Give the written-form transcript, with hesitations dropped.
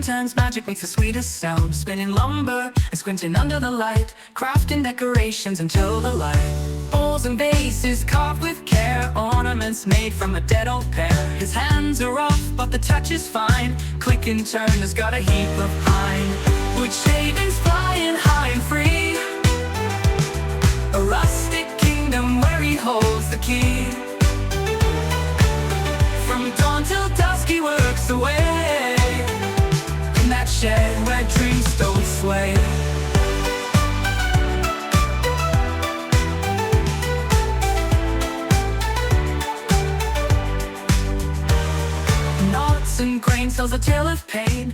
turns magic makes the sweetest sound. Spinning lumber and squinting under the light, crafting decorations until the light. Bowls and vases carved with care, ornaments made from a dead old pear. His hands are rough, but the touch is fine. Click and turn has got a heap of pine. Wood shavings flying high and free, a rustic kingdom where he holds the key. From dawn till dusk he works away, in that shed where dreams don't sway. Knots and grains tells a tale of pain.